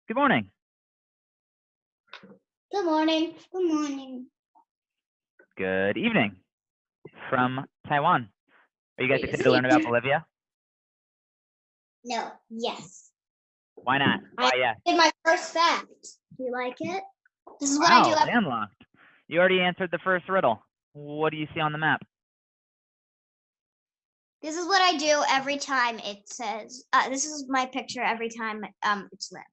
Good morning. Good morning. Good morning. Good evening from Taiwan. Are you guys excited to learn about Bolivia? No. Yes. Why not? Why yes? Did my first fact. Do you like it? This is what I do. Wow, landlocked. You already answered the first riddle. What do you see on the map? This is what I do every time it says. This is my picture every time it's landlocked.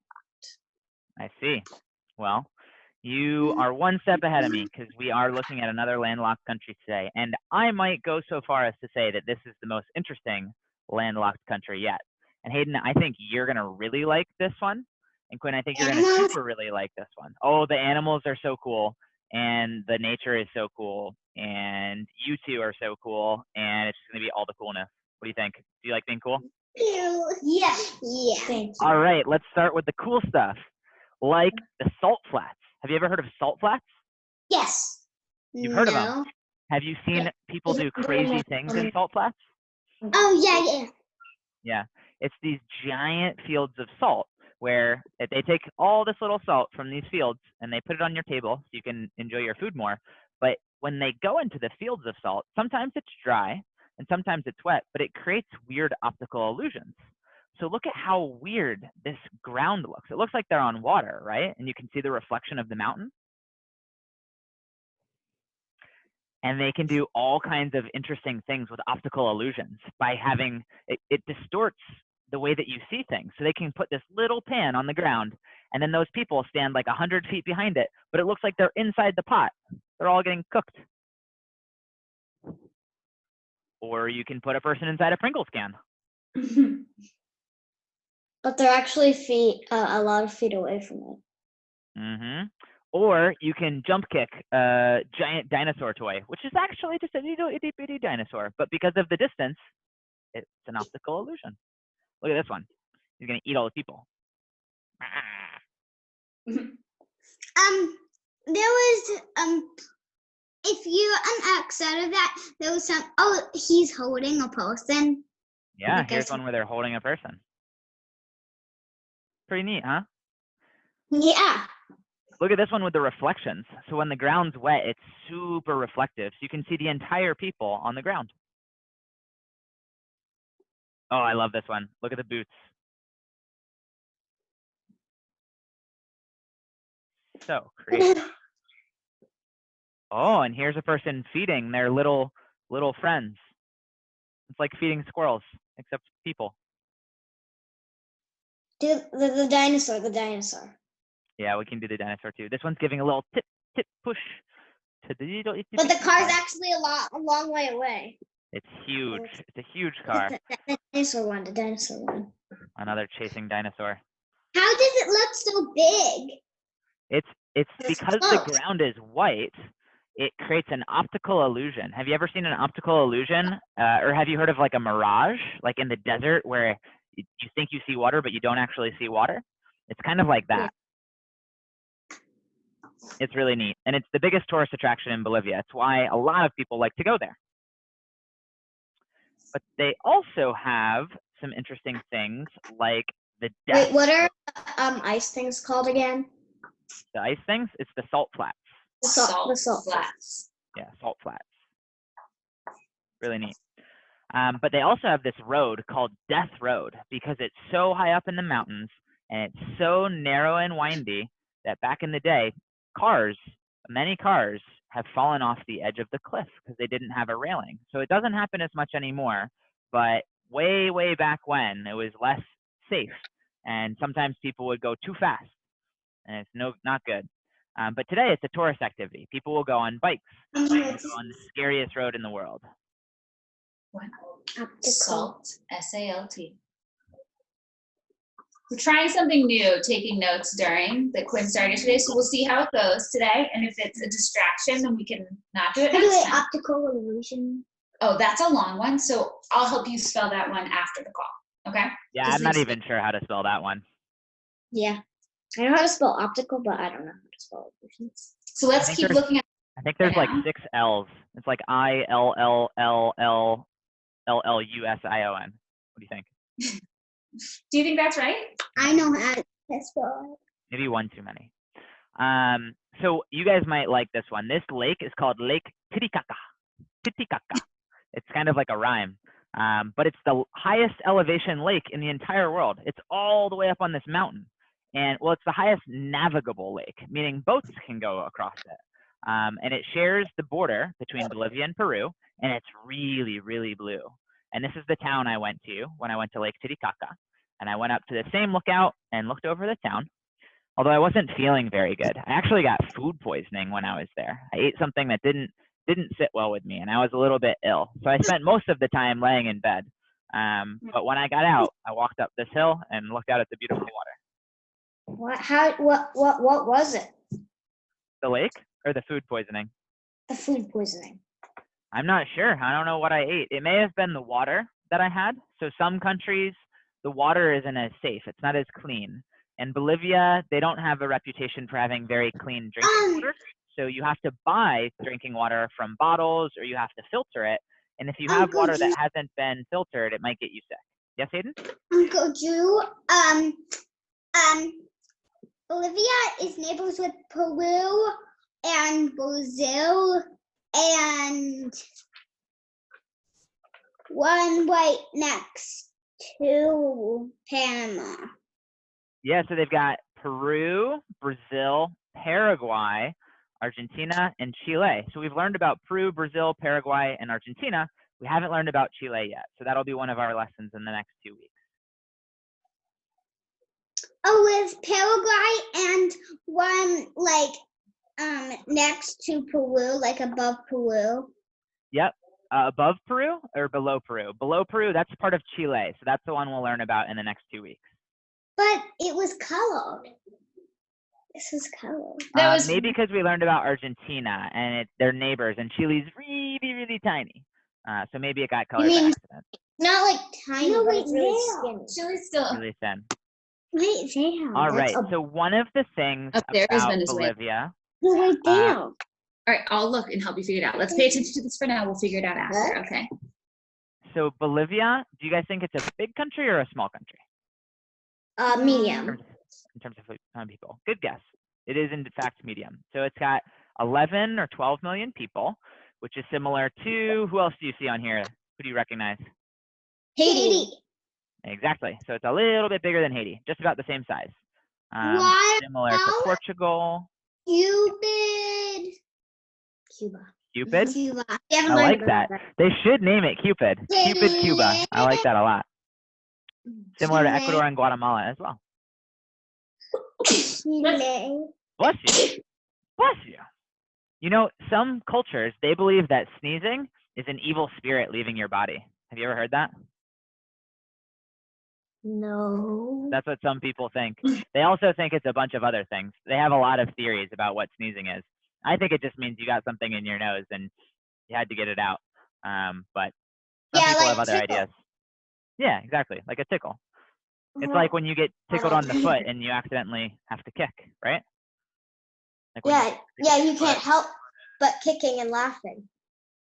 I see. Well, you are one step ahead of me because we are looking at another landlocked country today. And I might go so far as to say that this is the most interesting landlocked country yet. And Hayden, I think you're going to really like this one. And Quinn, I think you're going to super really like this one. Oh, the animals are so cool. And the nature is so cool. And you two are so cool. And it's just going to be all the coolness. What do you think? Do you like being cool? Yeah. Yeah. Thank you. All right, let's start with the cool stuff. Like the salt flats. Have you ever heard of salt flats? Yes. You've heard of them. Have you seen people do crazy things in salt flats? Oh, yeah. Yeah. It's these giant fields of salt where they take all this little salt from these fields and they put it on your table so you can enjoy your food more. But when they go into the fields of salt, sometimes it's dry and sometimes it's wet, but it creates weird optical illusions. So look at how weird this ground looks. It looks like they're on water, right? And you can see the reflection of the mountain. And they can do all kinds of interesting things with optical illusions by having, it distorts the way that you see things. So they can put this little pan on the ground and then those people stand like 100 feet behind it, but it looks like they're inside the pot. They're all getting cooked. Or you can put a person inside a Pringles can. But they're actually a lot of feet away from it. Mm-hmm. Or you can jump kick a giant dinosaur toy, which is actually just a little itty bitty dinosaur. But because of the distance, it's an optical illusion. Look at this one. He's going to eat all the people. There was if you outside of that, there was some. Oh, he's holding a person. Yeah, here's one where they're holding a person. Pretty neat, huh? Yeah. Look at this one with the reflections. So when the ground's wet, it's super reflective. So you can see the entire people on the ground. Oh, I love this one. Look at the boots. So creative. Oh, and here's a person feeding their little friends. It's like feeding squirrels, except people. Do the dinosaur, the dinosaur. Yeah, we can do the dinosaur too. This one's giving a little tip push to the little. But the car's actually a long way away. It's huge. It's a huge car. The dinosaur one. The dinosaur one. Another chasing dinosaur. How does it look so big? It's because the ground is white. It creates an optical illusion. Have you ever seen an optical illusion? Or have you heard of like a mirage, like in the desert where you think you see water, but you don't actually see water? It's kind of like that. Yeah. It's really neat. And it's the biggest tourist attraction in Bolivia. It's why a lot of people like to go there. But they also have some interesting things like the death. Wait, what are ice things called again? The ice things? It's the salt flats. The salt flats. Yeah, salt flats. Really neat. But they also have this road called Death Road because it's so high up in the mountains and it's so narrow and windy that back in the day, many cars have fallen off the edge of the cliff because they didn't have a railing. So it doesn't happen as much anymore, but way, way back when it was less safe and sometimes people would go too fast and it's not good. But today it's a tourist activity. People will go on bikes on the scariest road in the world. Salt, S-A-L-T. We're trying something new, taking notes during the Quinn started today, so we'll see how it goes today. And if it's a distraction, then we can not do it next time. Optical illusion. Oh, that's a long one, so I'll help you spell that one after the call, okay? Yeah, I'm not even sure how to spell that one. Yeah. I know how to spell optical, but I don't know how to spell illusions. So let's keep looking at. I think there's like 6 L's. It's like ILLLLLLUSION. What do you think? Do you think that's right? I know how. That's why. Maybe one too many. So you guys might like this one. This lake is called Lake Titicaca. Titicaca. It's kind of like a rhyme, but it's the highest elevation lake in the entire world. It's all the way up on this mountain. And well, it's the highest navigable lake, meaning boats can go across it. And it shares the border between Bolivia and Peru, and it's really, really blue. And this is the town I went to when I went to Lake Titicaca. And I went up to the same lookout and looked over the town. Although I wasn't feeling very good. I actually got food poisoning when I was there. I ate something that didn't sit well with me, and I was a little bit ill. So I spent most of the time laying in bed. But when I got out, I walked up this hill and looked out at the beautiful water. What was it? The lake or the food poisoning? The food poisoning. I'm not sure. I don't know what I ate. It may have been the water that I had. So some countries, the water isn't as safe. It's not as clean. In Bolivia, they don't have a reputation for having very clean drinking water. So you have to buy drinking water from bottles or you have to filter it. And if you have water that hasn't been filtered, it might get you sick. Yes, Hayden? Uncle Drew, Bolivia is neighbors with Peru and Brazil and one right next to Panama. Yeah, so they've got Peru, Brazil, Paraguay, Argentina, and Chile. So we've learned about Peru, Brazil, Paraguay, and Argentina. We haven't learned about Chile yet. So that'll be one of our lessons in the next 2 weeks. Oh, with Paraguay and one next to Peru, like above Peru. Yep. Above Peru or below Peru? Below Peru, that's part of Chile. So that's the one we'll learn about in the next 2 weeks. But it was colored. This is colored. Maybe because we learned about Argentina and they're neighbors, and Chile's really, really tiny. So maybe it got colored by accident. Not like tiny, but it's really skinny. Chile's still Really thin. Wait, there. All right. So one of the things Up there is about Venezuela. Bolivia. Right there. All right, I'll look and help you figure it out. Let's pay attention to this for now. We'll figure it out after, okay? So Bolivia, do you guys think it's a big country or a small country? Medium. In terms of people. Good guess. It is in fact medium. So it's got 11 or 12 million people, which is similar to, who else do you see on here? Who do you recognize? Haiti. Exactly. So it's a little bit bigger than Haiti, just about the same size. Similar to Portugal. Cupid. Cupid? Cuba. I like that. They should name it Cupid. Cupid, Cuba. I like that a lot. Similar to Ecuador and Guatemala as well. Chile. Bless you. Bless you. You know, some cultures, they believe that sneezing is an evil spirit leaving your body. Have you ever heard that? No. That's what some people think. They also think it's a bunch of other things. They have a lot of theories about what sneezing is. I think it just means you got something in your nose and you had to get it out. But some people have other ideas. Yeah, exactly. Like a tickle. It's like when you get tickled on the foot and you accidentally have to kick, right? Like you can't help but kicking and laughing.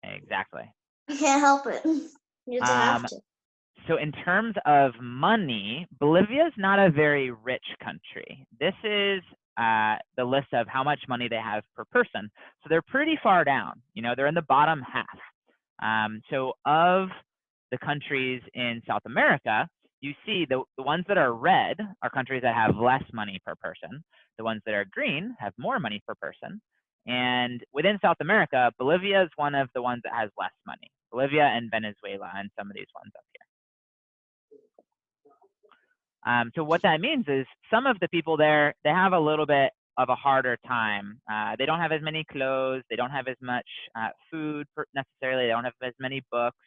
Exactly. You can't help it. You just have to. So in terms of money, Bolivia is not a very rich country. This is the list of how much money they have per person. So they're pretty far down. You know, they're in the bottom half. So of the countries in South America, you see the ones that are red are countries that have less money per person. The ones that are green have more money per person. And within South America, Bolivia is one of the ones that has less money. Bolivia and Venezuela and some of these ones up here. So what that means is some of the people there, they have a little bit of a harder time. They don't have as many clothes. They don't have as much food necessarily. They don't have as many books.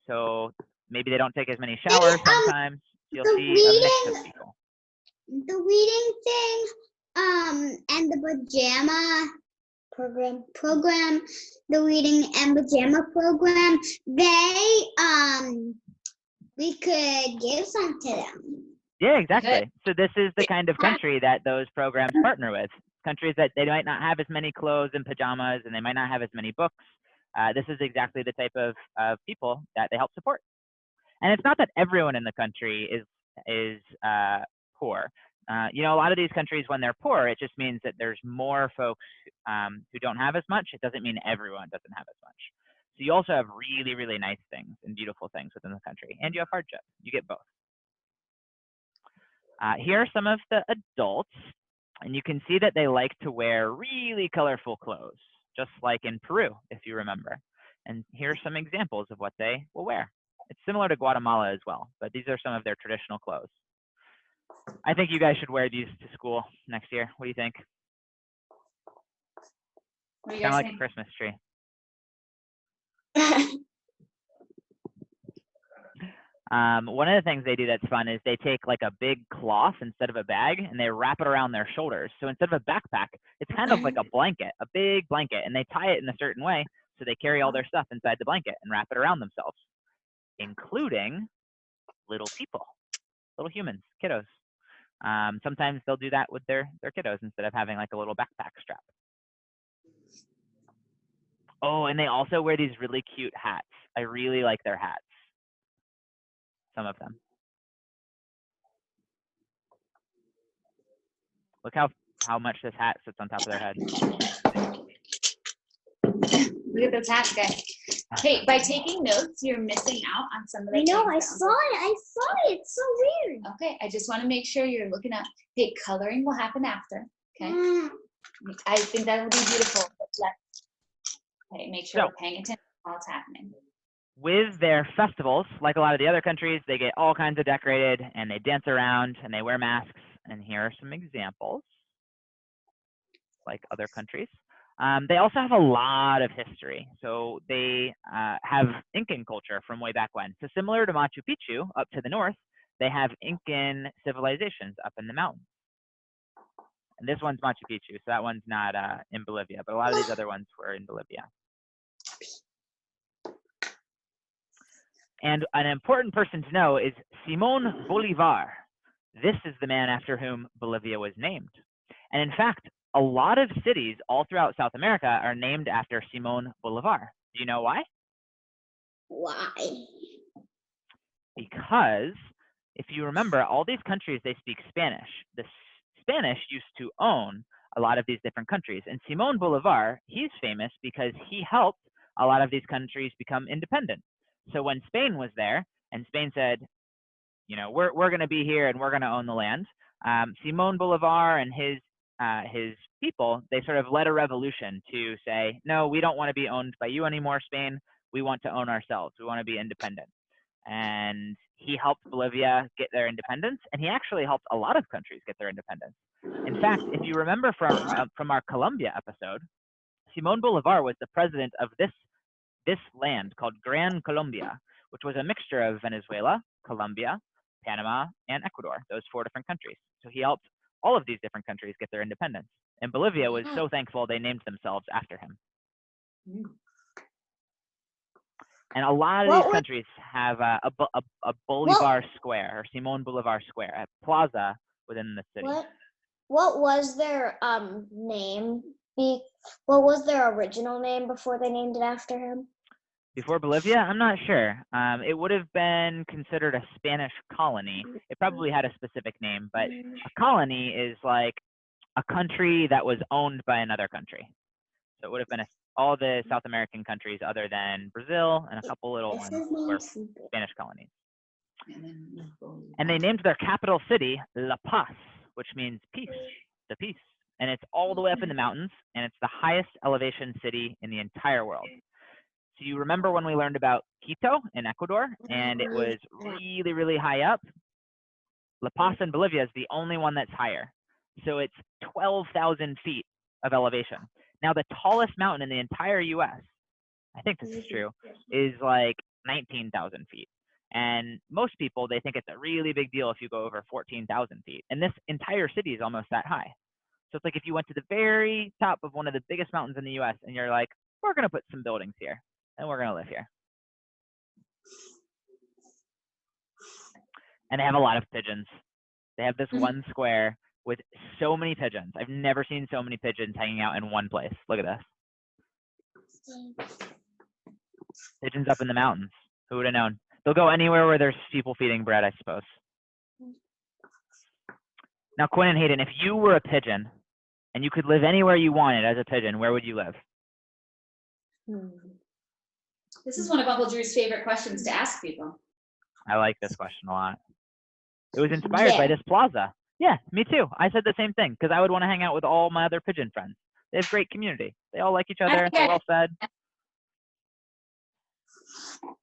So maybe they don't take as many showers sometimes. You'll see a mix of people. The reading thing, and the pajama program, the reading and pajama program, we could give some to them. Yeah, exactly. So this is the kind of country that those programs partner with. Countries that they might not have as many clothes and pajamas, and they might not have as many books. This is exactly the type of people that they help support. And it's not that everyone in the country is poor. You know, a lot of these countries, when they're poor, it just means that there's more folks who don't have as much. It doesn't mean everyone doesn't have as much. So you also have really, really nice things and beautiful things within the country, and you have hardship. You get both. Here are some of the adults, and you can see that they like to wear really colorful clothes, just like in Peru, if you remember. And here are some examples of what they will wear. It's similar to Guatemala as well, but these are some of their traditional clothes. I think you guys should wear these to school next year. What do you think? What do you Kind of guys like a Christmas tree. One of the things they do that's fun is they take like a big cloth instead of a bag and they wrap it around their shoulders. So instead of a backpack, it's kind of like a blanket, a big blanket, and they tie it in a certain way so they carry all their stuff inside the blanket and wrap it around themselves, including little people, little humans, kiddos. Sometimes they'll do that with their kiddos instead of having like a little backpack strap. Oh, and they also wear these really cute hats. I really like their hats. Some of them. Look how much this hat sits on top of their head. Look at those hats, guys. Hey, by taking notes, you're missing out on some of the I know, things I that- saw it. It's so weird. Okay, I just want to make sure you're looking up. Hey, coloring will happen after. Okay, I think that will be beautiful. But okay, make sure So- we're paying attention while it's happening. With their festivals, like a lot of the other countries, they get all kinds of decorated and they dance around and they wear masks. And here are some examples, like other countries. They also have a lot of history. So they have Incan culture from way back when. So similar to Machu Picchu up to the north, they have Incan civilizations up in the mountains. And this one's Machu Picchu, so that one's not in Bolivia, but a lot of these other ones were in Bolivia. And an important person to know is Simón Bolívar. This is the man after whom Bolivia was named. And in fact, a lot of cities all throughout South America are named after Simón Bolívar. Do you know why? Why? Because if you remember, all these countries, they speak Spanish. The Spanish used to own a lot of these different countries. And Simón Bolívar, he's famous because he helped a lot of these countries become independent. So when Spain was there and Spain said, you know, we're going to be here and we're going to own the land, Simón Bolívar and his people, they sort of led a revolution to say, no, we don't want to be owned by you anymore, Spain. We want to own ourselves. We want to be independent. And he helped Bolivia get their independence, and he actually helped a lot of countries get their independence. In fact, if you remember from our Colombia episode, Simón Bolívar was the president of this land called Gran Colombia, which was a mixture of Venezuela, Colombia, Panama, and Ecuador, those 4 different countries. So he helped all of these different countries get their independence. And Bolivia was so thankful they named themselves after him. And a lot of these countries have a Bolivar Square, or Simón Bolivar Square, a plaza within the city. What was their name? What was their original name before they named it after him? Before Bolivia, I'm not sure. It would have been considered a Spanish colony. It probably had a specific name, but a colony is like a country that was owned by another country. So it would have been all the South American countries other than Brazil and a couple little ones were Spanish colonies. And they named their capital city La Paz, which means peace, the peace. And it's all the way up in the mountains, and it's the highest elevation city in the entire world. So you remember when we learned about Quito in Ecuador, and it was really, really high up? La Paz in Bolivia is the only one that's higher. So it's 12,000 feet of elevation. Now, the tallest mountain in the entire US, I think this is true, is like 19,000 feet. And most people, they think it's a really big deal if you go over 14,000 feet. And this entire city is almost that high. So it's like if you went to the very top of one of the biggest mountains in the US and you're like, we're going to put some buildings here and we're going to live here. And they have a lot of pigeons. They have this one square with so many pigeons. I've never seen so many pigeons hanging out in one place. Look at this. Pigeons up in the mountains. Who would have known? They'll go anywhere where there's people feeding bread, I suppose. Now, Quinn and Hayden, if you were a pigeon and you could live anywhere you wanted as a pigeon, where would you live? This is one of Uncle Drew's favorite questions to ask people. I like this question a lot. It was inspired by this plaza. Yeah, me too. I said the same thing because I would want to hang out with all my other pigeon friends. They have great community. They all like each other. They're well fed.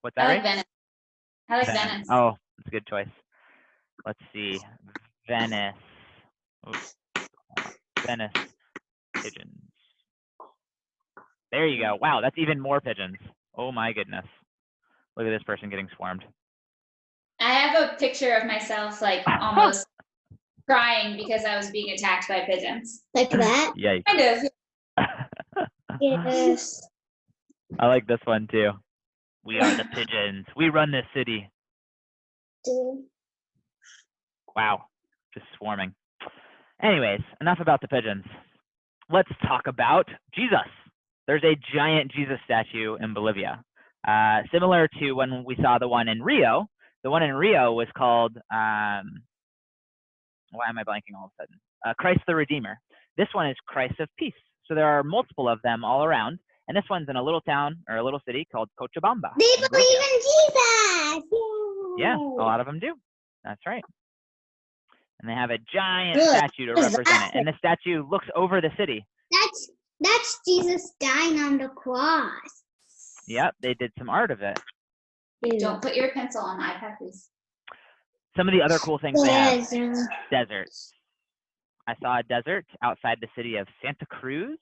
What's that? I like Venice. I like Venice. Oh, that's a good choice. Let's see. Venice. Oops. Venice pigeons. There you go. Wow, that's even more pigeons. Oh my goodness. Look at this person getting swarmed. I have a picture of myself like almost crying because I was being attacked by pigeons. Like that? Yikes. Kind of. Yes. I like this one too. We are the pigeons. We run this city. Dude. Wow, just swarming. Anyways, enough about the pigeons. Let's talk about Jesus. There's a giant Jesus statue in Bolivia. Similar to when we saw the one in Rio. The one in Rio was called, why am I blanking all of a sudden? Christ the Redeemer. This one is Christ of Peace. So there are multiple of them all around. And this one's in a little town or a little city called Cochabamba. They believe in Jesus. Yeah, a lot of them do. That's right. And they have a giant statue to represent it. And the statue looks over the city. That's Jesus dying on the cross. Yep, they did some art of it. Don't put your pencil on my iPad, please. Some of the other cool things they have. Desert. Deserts. I saw a desert outside the city of Santa Cruz.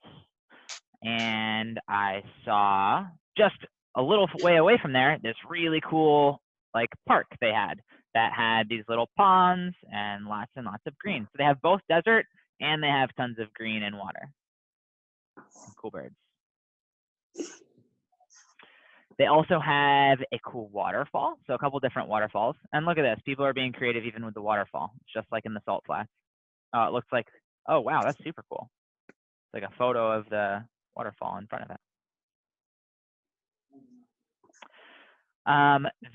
And I saw just a little way away from there, this really cool like park they had that had these little ponds and lots of green. So they have both desert and they have tons of green and water. And cool birds. They also have a cool waterfall, so a couple different waterfalls. And look at this, people are being creative even with the waterfall, just like in the salt flats. Oh, it looks like, oh wow, that's super cool. It's like a photo of the waterfall in front of it.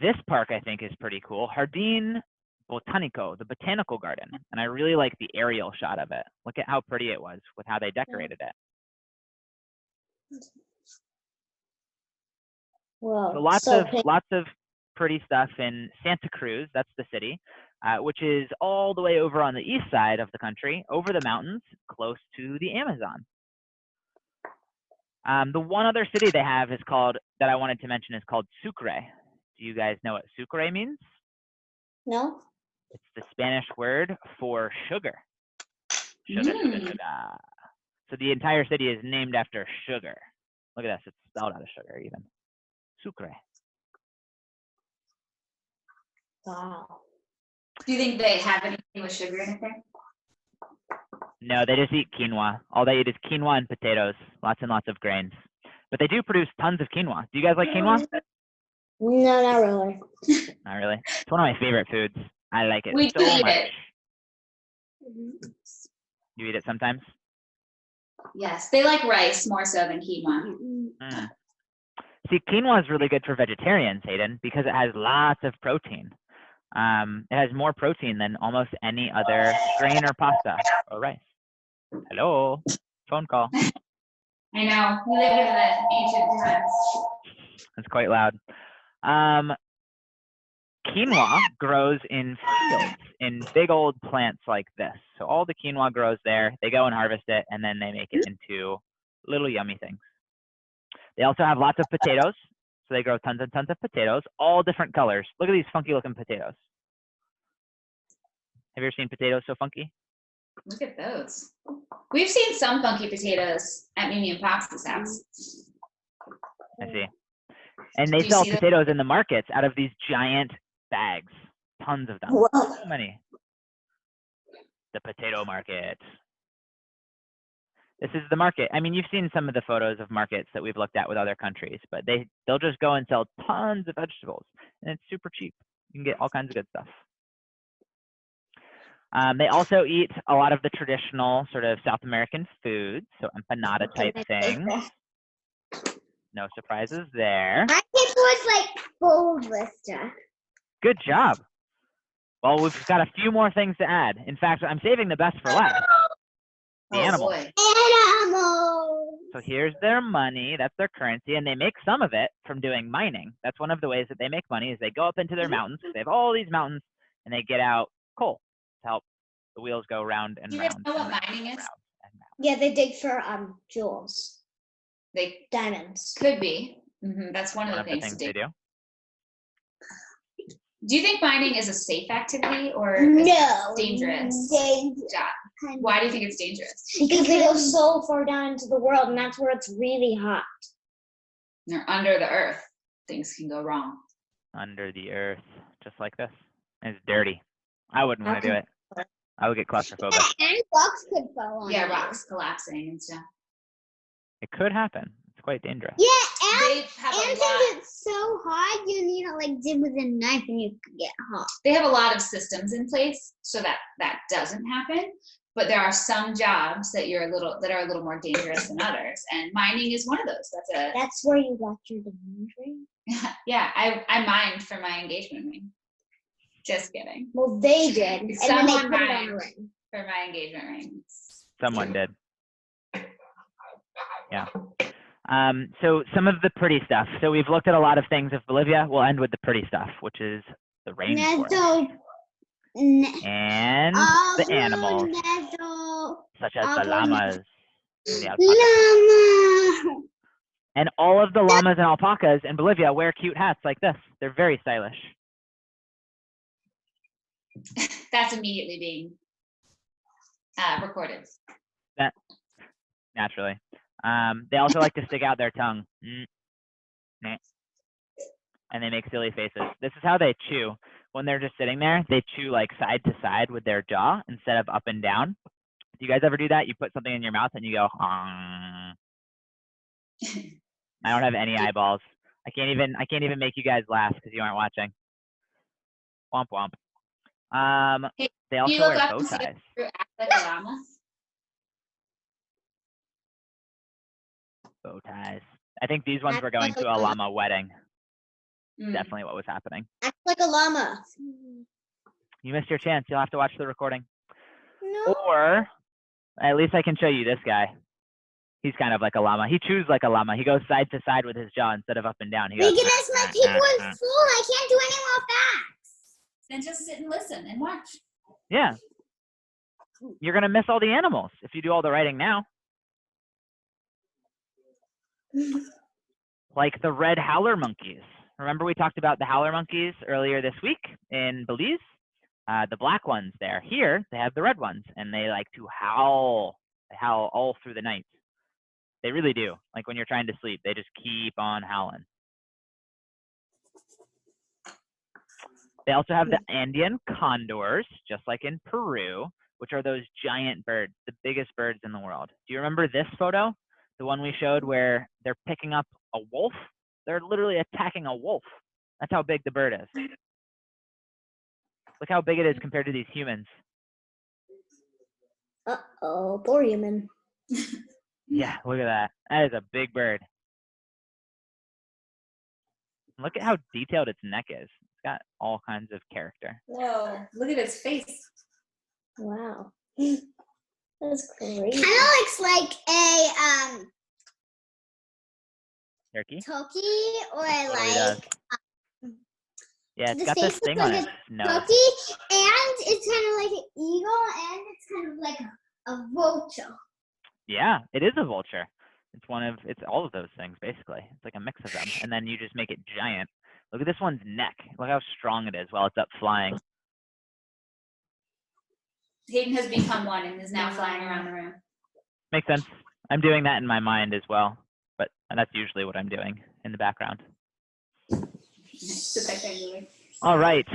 This park I think is pretty cool. Jardín Botánico, the botanical garden. And I really like the aerial shot of it. Look at how pretty it was with how they decorated it. Whoa, So lots of pretty stuff in Santa Cruz, that's the city, which is all the way over on the east side of the country, over the mountains, close to the Amazon. The one other city they have is called, that I wanted to mention, is called Sucre. Do you guys know what Sucre means? No. It's the Spanish word for sugar. Sugar, sugar, sugar. So the entire city is named after sugar. Look at this, it's spelled out of sugar even. Sucre. Wow. Do you think they have anything with sugar in it there? No, they just eat quinoa. All they eat is quinoa and potatoes, lots and lots of grains. But they do produce tons of quinoa. Do you guys like quinoa? No, not really. Not really. It's one of my favorite foods. I like it We so do eat much. it. You eat it sometimes? Yes, they like rice more so than quinoa. Mm. See, quinoa is really good for vegetarians, Hayden, because it has lots of protein. It has more protein than almost any other grain or pasta or rice. Hello, phone call. I know, we live in the ancient times. It's quite loud. Quinoa grows in fields, in big old plants like this. So all the quinoa grows there. They go and harvest it, and then they make it into little yummy things. They also have lots of potatoes. So they grow tons and tons of potatoes, all different colors. Look at these funky looking potatoes. Have you ever seen potatoes so funky? Look at those. We've seen some funky potatoes at Mimi and Pops's house. I see. And they Do you sell see them? potatoes in the markets out of these giant bags. Tons of them. Whoa. So many. The potato market. This is the market. I mean, you've seen some of the photos of markets that we've looked at with other countries, but they'll just go and sell tons of vegetables, and it's super cheap. You can get all kinds of good stuff. They also eat a lot of the traditional sort of South American foods, so empanada type things. No surprises there. My kid was like full of this stuff. Good job. Well, we've got a few more things to add. In fact, I'm saving the best for last. The animals. Boy. Animals. So here's their money. That's their currency, and they make some of it from doing mining. That's one of the ways that they make money is they go up into their mountains. They have all these mountains, and they get out coal to help the wheels go round and Do you guys round. know what and round mining and is? round and round. Yeah, they dig for jewels, They diamonds. could be. That's one of One the of the things to things they do. do. Do you think mining is a safe activity or No, dangerous dangerous. job? Why do you think it's dangerous? Because they go so far down into the world, and that's where it's really hot. They're under the earth. Things can go wrong. Under the earth, just like this. And it's dirty. I wouldn't want to do it. I would get claustrophobic. And rocks could fall on Yeah, you. rocks collapsing and stuff. It could happen. It's quite dangerous. Yeah, They have and a since lot. it's so hot, you need to like dip with a knife, and you could get hot. They have a lot of systems in place so that that doesn't happen. But there are some jobs that are a little more dangerous than others, and mining is one of those. That's where you got your diamond ring. Yeah. I mined for my engagement ring. Just kidding. Well, they did, and then they Someone put it on a mined ring. for my engagement ring. Someone did. Yeah. So some of the pretty stuff. So we've looked at a lot of things of Bolivia. We'll end with the pretty stuff, which is the rainforest and the animals, such as the llamas and the alpacas. Llama. And all of the llamas and alpacas in Bolivia wear cute hats like this. They're very stylish. That's immediately being recorded. That naturally. They also like to stick out their tongue. And they make silly faces. This is how they chew. When they're just sitting there, they chew like side to side with their jaw instead of up and down. Do you guys ever do that? You put something in your mouth and you go, I don't have any eyeballs. I can't even make you guys laugh because you aren't watching. Womp womp. Hey, They also you look wear up bow and see ties. if you act like a llama? Bow ties. I think these ones Act were going like to a a llama. llama wedding. Mm. Definitely what was happening. Act like a llama. You missed your chance. You'll have to watch the recording. No. Or at least I can show you this guy. He's kind of like a llama. He chews like a llama. He goes side to side with his jaw instead of up and down. He goes, Because my people is full. I can't do any more facts. Then just sit and listen and watch. yeah. You're going to miss all the animals if you do all the writing now. Like the red howler monkeys. Remember we talked about the howler monkeys earlier this week in Belize? The black ones there. Here, they have the red ones, and they like to howl. They howl all through the night. They really do. Like when you're trying to sleep, they just keep on howling. They also have the Andean condors, just like in Peru, which are those giant birds, the biggest birds in the world. Do you remember this photo? The one we showed where they're picking up a wolf? They're literally attacking a wolf. That's how big the bird is. Look how big it is compared to these humans. Uh-oh, poor human. Yeah, look at that. That is a big bird. Look at how detailed its neck is. It's got all kinds of character. Whoa, look at its face. Wow. That's crazy. Kind of looks like a Turkey? turkey or It really does. Yeah, it's the got this face thing looks on like its nose. turkey, and it's kind of like an eagle, and it's kind of like a vulture. Yeah, it is a vulture. It's all of those things basically. It's like a mix of them. And then you just make it giant. Look at this one's neck. Look how strong it is while it's up flying. Hayden has become one and is now flying around the room. Makes sense. I'm doing that in my mind as well. But that's usually what I'm doing in the background. All right.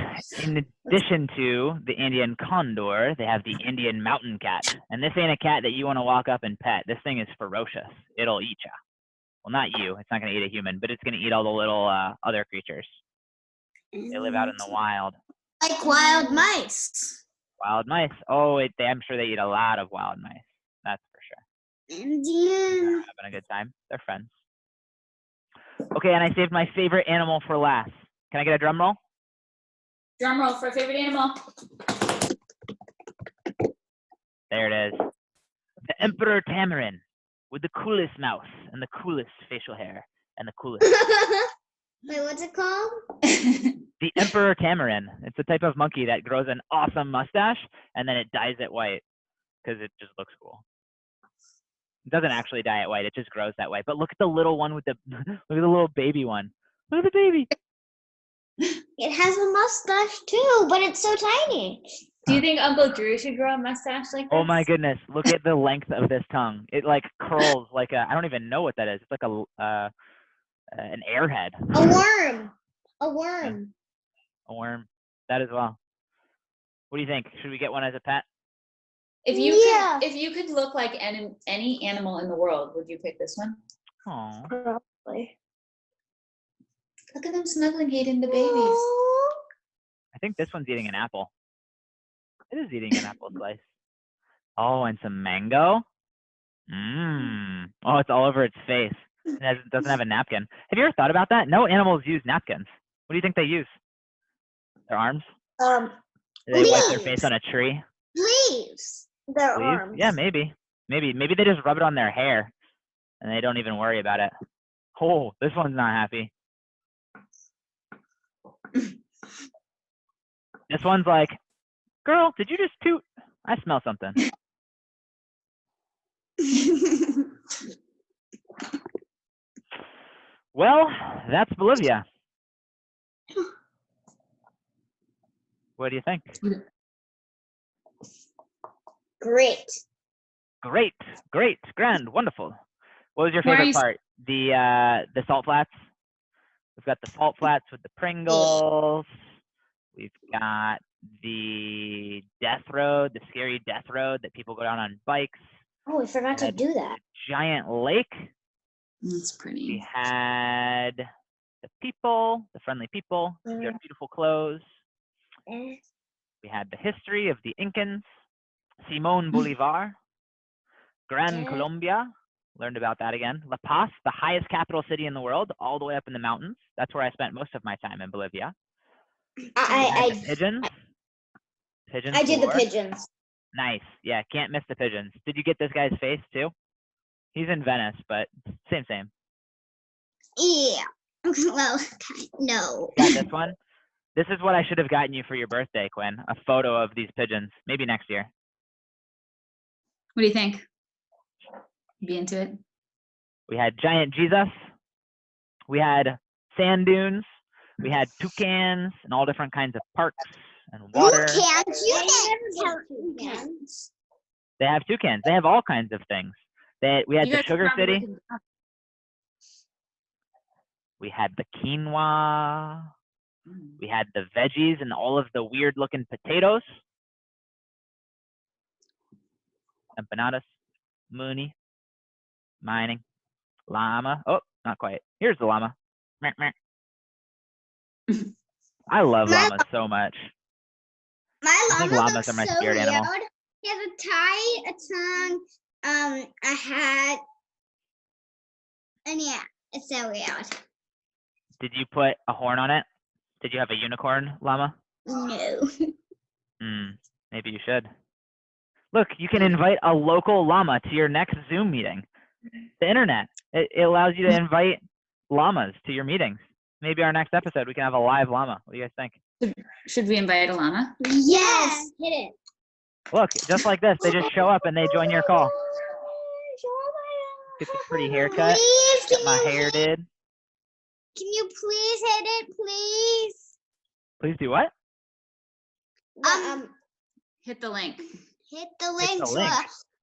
In addition to the Andean condor, they have the Indian mountain cat. And this ain't a cat that you want to walk up and pet. This thing is ferocious. It'll eat you. Well, not you. It's not going to eat a human, but it's going to eat all the little other creatures. They live out in the wild. Like wild mice. Wild mice. Oh, I'm sure they eat a lot of wild mice. That's for sure. Indian. They're having a good time. They're friends. Okay, and I saved my favorite animal for last. Can I get a drum roll? Drum roll for favorite animal. There it is. The Emperor Tamarin with the coolest mouth and the coolest facial hair and the coolest. Wait, what's it called? The Emperor Tamarin. It's a type of monkey that grows an awesome mustache and then it dyes it white because it just looks cool. It doesn't actually dye it white. It just grows that way. But look at the little one with the look at the little baby one. Look at the baby. It has a mustache too, but it's so tiny. Do you think Uncle Drew should grow a mustache like this? Oh my goodness! Look at the length of this tongue. It like curls like a. I don't even know what that is. It's like an airhead. A worm. A worm. A worm. That as well. What do you think? Should we get one as a pet? If you Yeah. could, if you could look like any animal in the world, would you pick this one? Oh. Probably. Look at them snuggling Hayden, the babies. I think this one's eating an apple. It is eating an apple slice. Oh, and some mango. Mmm. Oh, it's all over its face. It doesn't have a napkin. Have you ever thought about that? No animals use napkins. What do you think they use? Their arms? Um, Do they wipe their leaves. face on a tree? Leaves. Their Leaves? arms. Yeah, maybe. Maybe they just rub it on their hair and they don't even worry about it. Oh, this one's not happy. This one's like, girl, did you just toot? I smell something. Well, that's Bolivia. What do you think? Great. Great, grand, wonderful. What was your Where are favorite you- part? The salt flats. We've got the salt flats with the Pringles. We've got the death road, the scary death road that people go down on bikes. Oh, we forgot to Had do that. Giant lake. That's We pretty. had the people, the friendly people, their beautiful clothes. Eh. We had the history of the Incans, Simón Bolívar, Gran Yeah. Colombia. Learned about that again. La Paz, the highest capital city in the world, all the way up in the mountains. That's where I spent most of my time in Bolivia. We had the pigeons. Pigeons I did the galore. pigeons. Nice. Yeah, can't miss the pigeons. Did you get this guy's face too? He's in Venice, but same. Yeah. Well, no. Got this one? This is what I should have gotten you for your birthday, Quinn. A photo of these pigeons. Maybe next year. What do you think? Be into it? We had giant Jesus. We had sand dunes. We had toucans and all different kinds of parks and water. Toucans? You never have toucans. They have toucans. They have all kinds of things. We had You the guys sugar probably city. We had the quinoa. We had the veggies and all of the weird looking potatoes. Empanadas, Mooney, mining, llama. Oh, not quite. Here's the llama. Meh, meh. I love llamas so much. My I think llama llamas looks are my so spirit weird. animal. He has a tie, a tongue, a hat, and yeah, it's so weird. Did you put a horn on it? Did you have a unicorn llama? No. Maybe you should. Look, you can invite a local llama to your next Zoom meeting. The internet, it allows you to invite llamas to your meetings. Maybe our next episode, we can have a live llama. What do you guys think? Should we invite a llama? Yes. Hit it. Look, just like this, they just show up and they join your call. Get the pretty haircut. Please, Get my hair did. Can you please hit it, please? Please do what? Hit the link. Hit the Hit link, the so link.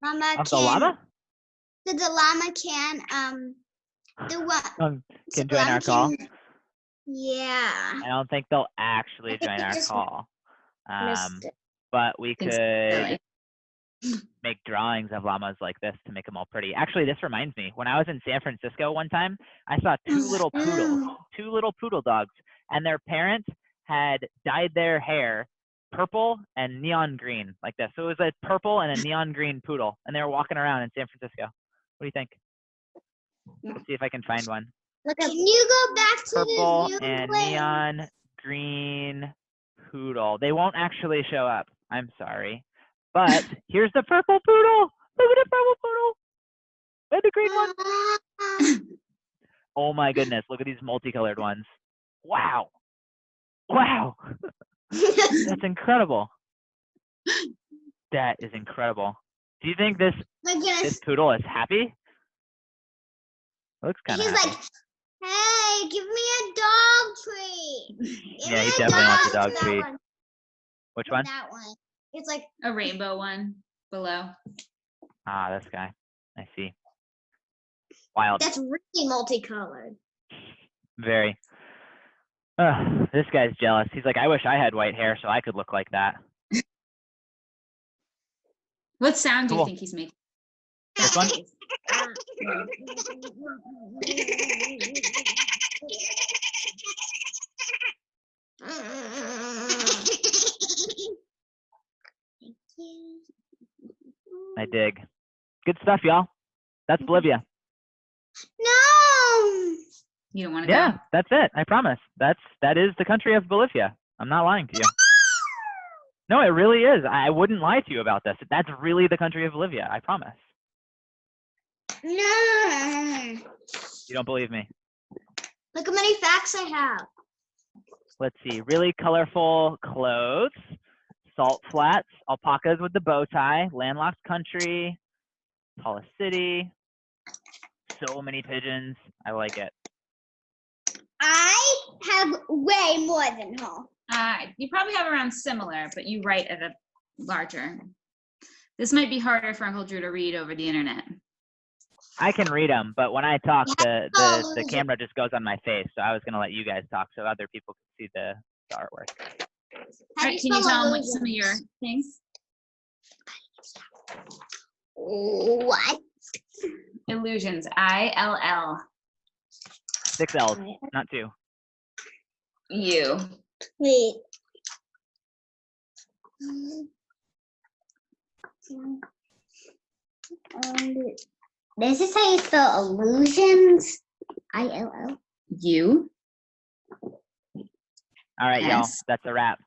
Llama Of the llama? So the llama can do what? Can join our call. Yeah. I don't think they'll actually think join we our just call. Missed it. But we Think could so. make drawings of llamas like this to make them all pretty. Actually, this reminds me, when I was in San Francisco one time, I saw two little poodle dogs, and their parents had dyed their hair purple and neon green like this. So it was a purple and a neon green poodle, and they were walking around in San Francisco. What do you think? Let's see if I can find one. Look, can you go back to Purple the Zoom and link? neon green poodle. They won't actually show up. I'm sorry. But here's the purple poodle. Look at the purple poodle. And the green one. Oh my goodness. Look at these multicolored ones. Wow. Wow. That's incredible. That is incredible. Do you think this poodle is happy? Looks kind of He's happy. like, hey, give me a dog treat. Give Yeah, me he a definitely wants a dog treat. treat. That one. Which one? That one. It's like A rainbow one below. Ah, this guy. I see. Wild. that's really multicolored. Very. This guy's jealous. He's like, I wish I had white hair so I could look like that. What sound do you Cool. think he's making? This one? I dig. Good stuff, y'all. That's Bolivia. No. You don't want to Yeah, go? that's it. I promise. That is the country of Bolivia. I'm not lying to you. No, it really is. I wouldn't lie to you about this. That's really the country of Bolivia. I promise. No. You don't believe me? Look how many facts I have. Let's see. Really colorful clothes, salt flats, alpacas with the bow tie, landlocked country, tallest city, so many pigeons. I like it. I have way more than her. You probably have around similar, but you write at a larger. This might be harder for Uncle Drew to read over the internet. I can read them, but when I talk, the Oh, camera just goes on my face. So I was gonna let you guys talk so other people can see the artwork. All right, can you tell them what some of your things? What? Illusions. ILL. 6 L's, not 2. You. Wait. This is how you spell illusions. ILL. You. All right, y'all. Yes. That's a wrap.